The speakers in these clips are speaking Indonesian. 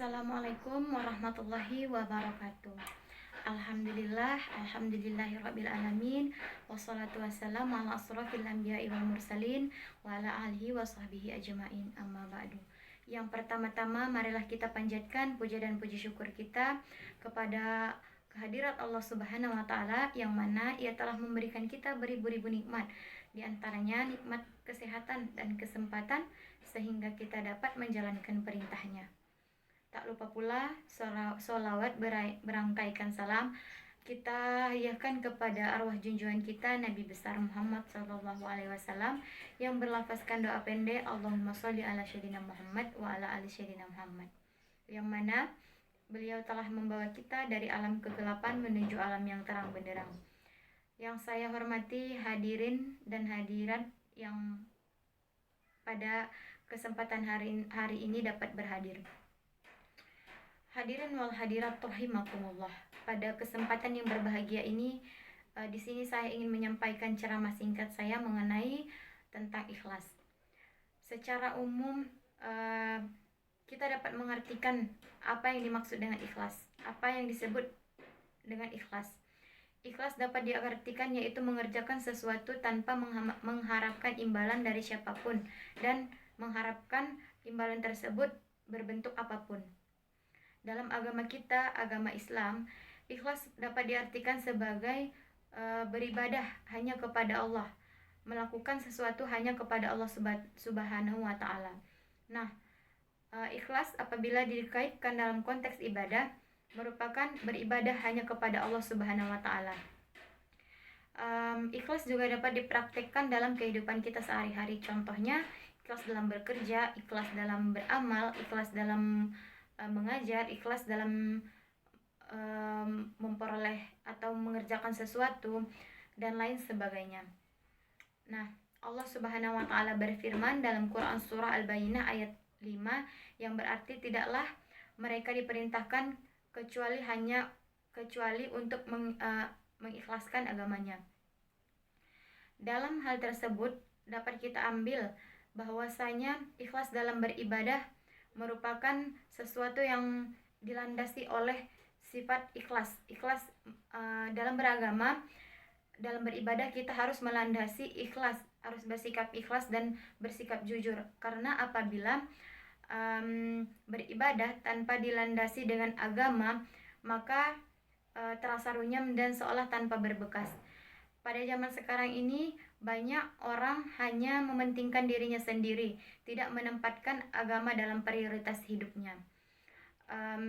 Assalamualaikum warahmatullahi wabarakatuh. Alhamdulillahirabbil alamin. Wassalatu wassalamu ala asrofil anbiya'i wal mursalin wa ala alihi wa sahbihi ajmain. Amma ba'du. Yang pertama-tama marilah kita panjatkan puja dan puji syukur kita kepada kehadirat Allah Subhanahu wa taala yang mana Ia telah memberikan kita beribu-ribu nikmat, di antaranya nikmat kesehatan dan kesempatan sehingga kita dapat menjalankan perintahnya. Tak lupa pula sholawat berangkaikan salam kita hadiahkan kepada arwah junjungan kita Nabi besar Muhammad SAW yang berlafazkan doa pendek Allahumma sholli ala sayyidina Muhammad wa ala ali sayyidina Muhammad, yang mana beliau telah membawa kita dari alam kegelapan menuju alam yang terang benderang. Yang saya hormati hadirin dan hadirat yang pada kesempatan hari ini dapat berhadir. Hadirin wal hadirat rahimakumullah. Pada kesempatan yang berbahagia ini, di sini saya ingin menyampaikan ceramah singkat saya mengenai tentang ikhlas. Secara umum, kita dapat mengartikan apa yang dimaksud dengan ikhlas, apa yang disebut dengan ikhlas. Ikhlas dapat diartikan yaitu mengerjakan sesuatu tanpa mengharapkan imbalan dari siapapun dan mengharapkan imbalan tersebut berbentuk apapun. Dalam agama kita, agama Islam, ikhlas dapat diartikan sebagai beribadah hanya kepada Allah, melakukan sesuatu hanya kepada Allah Subhanahu wa taala. Nah, ikhlas apabila dikaitkan dalam konteks ibadah merupakan beribadah hanya kepada Allah Subhanahu wa taala. Ikhlas juga dapat dipraktikkan dalam kehidupan kita sehari-hari. Contohnya, ikhlas dalam bekerja, ikhlas dalam beramal, ikhlas dalam mengajar, ikhlas dalam memperoleh atau mengerjakan sesuatu dan lain sebagainya. Nah, Allah Subhanahu wa taala berfirman dalam Quran surah Al-Bayyinah ayat 5 yang berarti tidaklah mereka diperintahkan kecuali untuk mengikhlaskan agamanya. Dalam hal tersebut dapat kita ambil bahwasanya ikhlas dalam beribadah merupakan sesuatu yang dilandasi oleh sifat ikhlas. Ikhlas dalam beragama, dalam beribadah kita harus melandasi ikhlas, harus bersikap ikhlas dan bersikap jujur. Karena apabila beribadah tanpa dilandasi dengan agama, maka terasa runyam dan seolah tanpa berbekas. Pada zaman sekarang ini banyak orang hanya mementingkan dirinya sendiri, tidak menempatkan agama dalam prioritas hidupnya.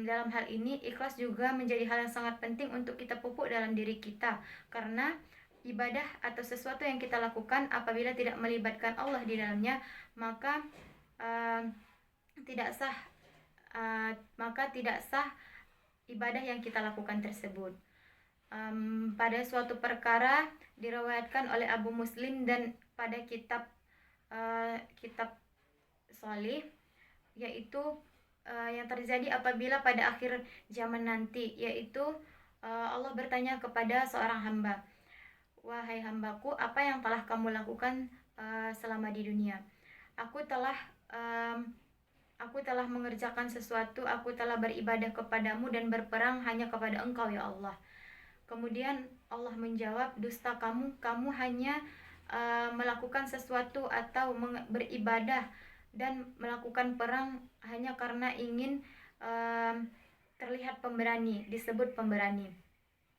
Dalam hal ini ikhlas juga menjadi hal yang sangat penting untuk kita pupuk dalam diri kita, karena ibadah atau sesuatu yang kita lakukan apabila tidak melibatkan Allah di dalamnya maka tidak sah ibadah yang kita lakukan tersebut. Pada suatu perkara diriwayatkan oleh Abu Muslim dan pada kitab Shalih, yaitu yang terjadi apabila pada akhir zaman nanti, yaitu Allah bertanya kepada seorang hamba, "Wahai hambaku, apa yang telah kamu lakukan selama di dunia? Aku telah mengerjakan sesuatu, aku telah beribadah kepadamu dan berperang hanya kepada Engkau ya Allah." Kemudian Allah menjawab, "Dusta kamu hanya melakukan sesuatu atau beribadah dan melakukan perang hanya karena ingin terlihat pemberani, disebut pemberani."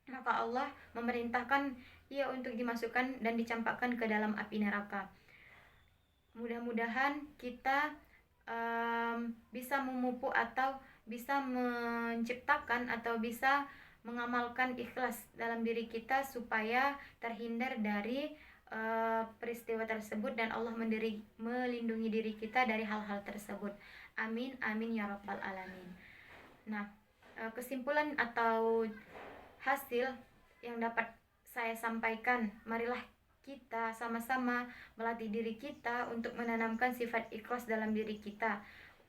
Maka Allah memerintahkan ia untuk dimasukkan dan dicampakkan ke dalam api neraka. Mudah-mudahan kita bisa memupuk atau bisa menciptakan atau bisa mengamalkan ikhlas dalam diri kita supaya terhindar dari peristiwa tersebut dan Allah melindungi diri kita dari hal-hal tersebut. Amin amin ya rabbal alamin. Nah, kesimpulan atau hasil yang dapat saya sampaikan, marilah kita sama-sama melatih diri kita untuk menanamkan sifat ikhlas dalam diri kita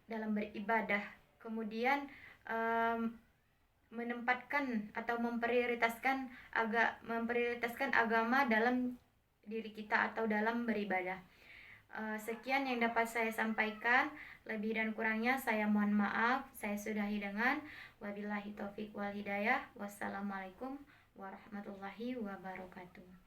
dalam beribadah. Kemudian menempatkan atau memprioritaskan agama dalam diri kita atau dalam beribadah. Sekian yang dapat saya sampaikan. Lebih dan kurangnya saya mohon maaf. Saya sudahi dengan wabillahi taufik wal hidayah. Wassalamualaikum warahmatullahi wabarakatuh.